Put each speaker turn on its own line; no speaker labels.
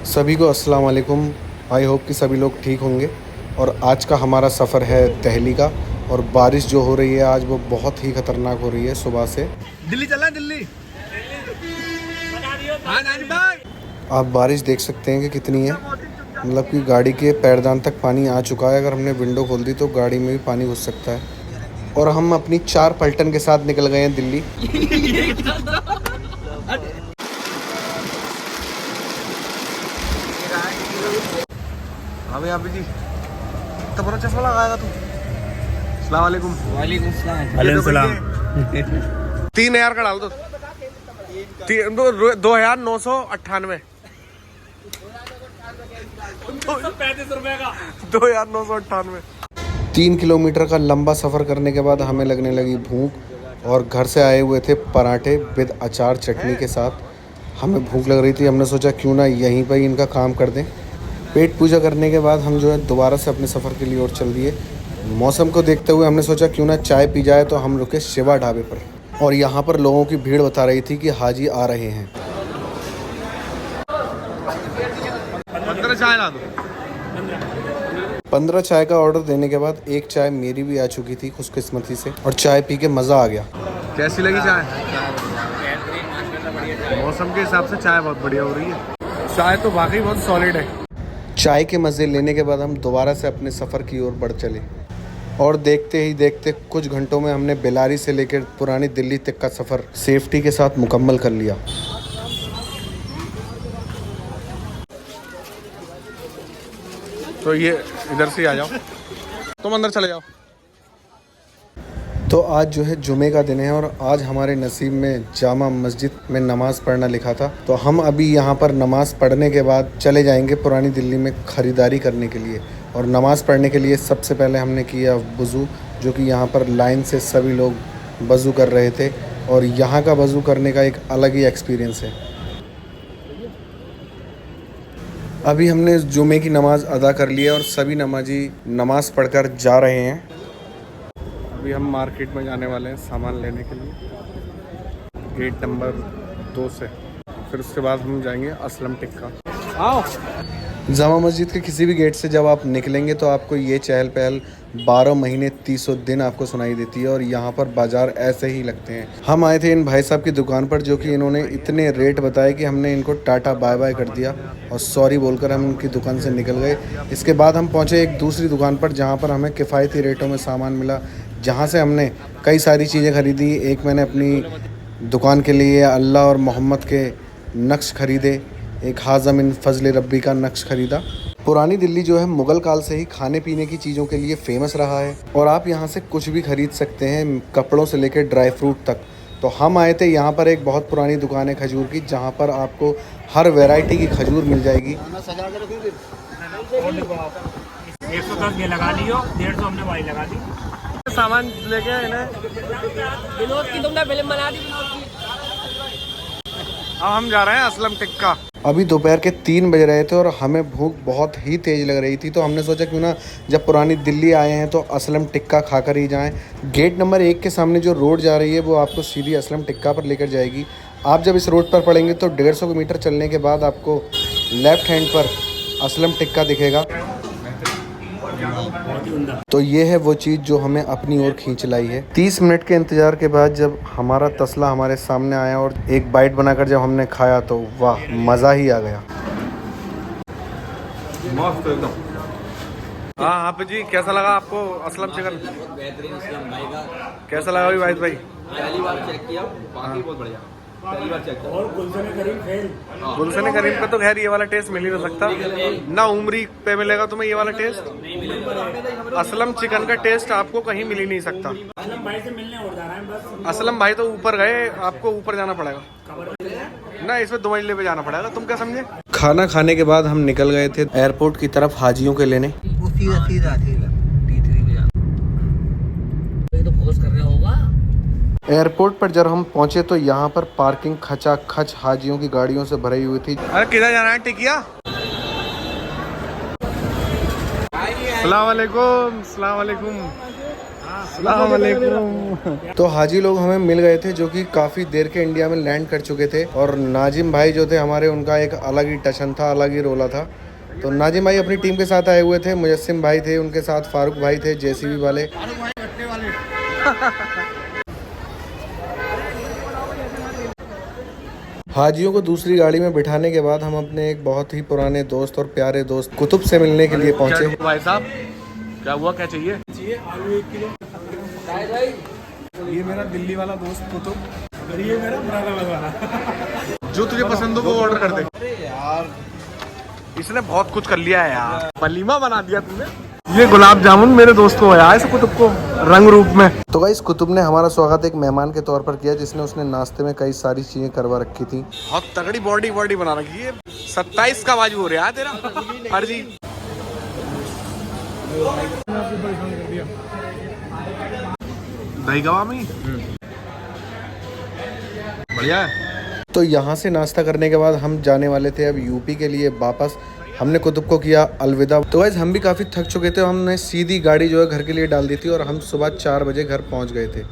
सभी को अस्सलाम वालेकुम। आई होप कि सभी लोग ठीक होंगे। और आज का हमारा सफ़र है दिल्ली का। और बारिश जो हो रही है आज वो बहुत ही ख़तरनाक हो रही है सुबह से।
दिल्ली चलना दिल्ली। हाँ नानी भाई।
आप बारिश देख सकते हैं कि कितनी है, मतलब कि गाड़ी के पैरदान तक पानी आ चुका है। अगर हमने विंडो खोल दी तो गाड़ी में भी पानी घुस सकता है। और हम अपनी 4 पलटन के साथ निकल गए हैं दिल्ली।
अबे अभी जी तो बड़ा चश्मा लगाएगा तू। अस्सलाम वालेकुम।
वालेकुम सलाम।
वालेकुम सलाम। 3000 का डाल दो। 2998 ₹35 का 2998।
3 किलोमीटर का लंबा सफ़र करने के बाद हमें लगने लगी भूख। और घर से आए हुए थे पराठे विद अचार चटनी के साथ। हमें भूख लग रही थी, हमने सोचा क्यों ना यहीं पर ही इनका काम कर दें। पेट पूजा करने के बाद हम जो है दोबारा से अपने सफ़र के लिए और चल दिए। मौसम को देखते हुए हमने सोचा क्यों ना चाय पी जाए, तो हम रुके शिवा ढाबे पर। और यहाँ पर लोगों की भीड़ बता रही थी कि हाजी आ रहे हैं।
15 चाय ला दो।
15 चाय का ऑर्डर देने के बाद एक चाय मेरी भी आ चुकी थी खुशकिस्मती से, और चाय पी के मज़ा आ गया।
कैसी लगी चाय? मौसम के हिसाब से चाय बहुत बढ़िया हो रही है। चाय तो वाकई बहुत सॉलिड है।
चाय के मज़े लेने के बाद हम दोबारा से अपने सफ़र की ओर बढ़ चले। और देखते ही देखते कुछ घंटों में हमने बेलारी से लेकर पुरानी दिल्ली तक का सफ़र सेफ्टी के साथ मुकम्मल कर लिया।
तो ये इधर से आ जाओ, तुम अंदर चले जाओ।
तो आज जो है जुमे का दिन है, और आज हमारे नसीब में जामा मस्जिद में नमाज़ पढ़ना लिखा था। तो हम अभी यहाँ पर नमाज़ पढ़ने के बाद चले जाएंगे पुरानी दिल्ली में ख़रीदारी करने के लिए। और नमाज़ पढ़ने के लिए सबसे पहले हमने किया वज़ू, जो कि यहाँ पर लाइन से सभी लोग वज़ू कर रहे थे। और यहाँ का वज़ू करने का एक अलग ही एक्सपीरियंस है। अभी हमने जुमे की नमाज़ अदा कर ली है और सभी नमाजी नमाज़ पढ़कर जा रहे हैं।
अभी हम मार्केट में जाने वाले हैं सामान लेने के लिए, गेट नंबर 2 से। फिर उसके बाद हम जाएंगे असलम टिक्का। आओ।
जामा मस्जिद के किसी भी गेट से जब आप निकलेंगे तो आपको ये चहल पहल 12 महीने 300 दिन आपको सुनाई देती है। और यहाँ पर बाज़ार ऐसे ही लगते हैं। हम आए थे इन भाई साहब की दुकान पर, जो कि इन्होंने इतने रेट बताए कि हमने इनको टाटा बाय बाय कर दिया और सॉरी बोलकर हम उनकी दुकान से निकल गए। इसके बाद हम पहुँचे एक दूसरी दुकान पर, जहाँ पर हमें किफ़ायती रेटों में सामान मिला, जहाँ से हमने कई सारी चीज़ें ख़रीदी। एक मैंने अपनी दुकान के लिए अल्लाह और मोहम्मद के नक्श ख़रीदे, एक हाज़म इन फजल रब्बी का नक्श ख़रीदा। पुरानी दिल्ली जो है मुग़ल काल से ही खाने पीने की चीज़ों के लिए फ़ेमस रहा है, और आप यहाँ से कुछ भी ख़रीद सकते हैं, कपड़ों से लेकर ड्राई फ्रूट तक। तो हम आए थे यहाँ पर एक बहुत पुरानी दुकान है खजूर की, जहाँ पर आपको हर वैरायटी की खजूर मिल जाएगी।
110 ये लगा लियो, 150 हमने वाली लगा दी।
सामान लेके आए ना।
विनोद की तुमने फिल्म बना दी।
अब हम जा रहे हैं असलम टिक्का।
अभी दोपहर के 3 बज रहे थे और हमें भूख बहुत ही तेज़ लग रही थी। तो हमने सोचा क्यों ना जब पुरानी दिल्ली आए हैं तो असलम टिक्का खाकर ही जाएं। गेट नंबर 1 के सामने जो रोड जा रही है वो आपको सीधी असलम टिक्का पर लेकर जाएगी। आप जब इस रोड पर पड़ेंगे तो 150 मीटर चलने के बाद आपको लेफ़्ट हैंड पर असलम टिक्का दिखेगा। तो ये है वो चीज़ जो हमें अपनी ओर खींच लाई है। 30 मिनट के इंतज़ार के बाद जब हमारा तसला हमारे सामने आया और एक बाइट बनाकर जब हमने खाया तो वाह, मज़ा ही आ गया।
मस्त एकदम। हाँ आप जी, कैसा लगा आपको असलम चिकन?
बेहतरीन असलम भाई का।
कैसा लगा भाई वाहिद भाई?
पहली बार चेक किया, बाकी बहुत बढ़िया। पहली बार चेक किया। और
गुलशन करीम पे तो खैर ये वाला टेस्ट मिल ही नहीं सकता ना, उमरी पे मिलेगा तुम्हें ये वाला टेस्ट। असलम चिकन का टेस्ट आपको कहीं मिल ही नहीं सकता।
असलम भाई से मिलने और जा रहा है बस।
असलम भाई तो ऊपर गए, आपको ऊपर जाना पड़ेगा ना, इसमें 2 मंजिले पे जाना पड़ेगा। तुम क्या समझे?
खाना खाने के बाद हम निकल गए थे एयरपोर्ट की तरफ हाजियों के लेने। एयरपोर्ट पर जब हम पहुंचे तो यहाँ पर पार्किंग खचाखच हाजियों की गाड़ियों से भरी हुई थी।
अरे किधर जाना है टिकिया? सलाम वालेकुम। सलाम वालेकुम। अस्सलाम वालेकुम।
तो हाजी लोग हमें मिल गए थे जो कि काफ़ी देर के इंडिया में लैंड कर चुके थे, और नाजिम भाई जो थे हमारे, उनका एक अलग ही टशन था, अलग ही रोला था। तो नाजिम भाई अपनी टीम के साथ आए हुए थे, मुजस्सिम भाई थे उनके साथ, फारूक भाई थे जेसीबी वाले। हाजियों को दूसरी गाड़ी में बिठाने के बाद हम अपने एक बहुत ही पुराने दोस्त और प्यारे दोस्त कुतुब से मिलने के लिए पहुंचे।
भाई साहब क्या हुआ, क्या चाहिए?
आलू 1 किलो। ये मेरा दिल्ली वाला दोस्त कुतुब, और ये मेरा मुरादाबाद वाला।
जो तुझे पसंद हो वो ऑर्डर कर दे। अरे यार इसने बहुत कुछ कर लिया है यार, वलीमा बना दिया तुमने। ये गुलाब जामुन मेरे दोस्त को आया है, कुतुब को रंग रूप में।
तो गाइस कुतुब ने हमारा स्वागत एक मेहमान के तौर पर किया, जिसने उसने नाश्ते में कई सारी चीजें करवा रखी थी।
बहुत तगड़ी बॉडी बना रखी है। 27 का बाजू हो रहा है तेरा फर्जी। दही गवा में बढ़िया है।
तो यहाँ से नाश्ता करने के बाद हम जाने वाले थे अब यूपी के लिए वापस। हमने कुतुब को किया अलविदा। तो गाइस हम भी काफ़ी थक चुके थे, हमने सीधी गाड़ी जो है घर के लिए डाल दी थी और हम सुबह 4 बजे घर पहुँच गए थे।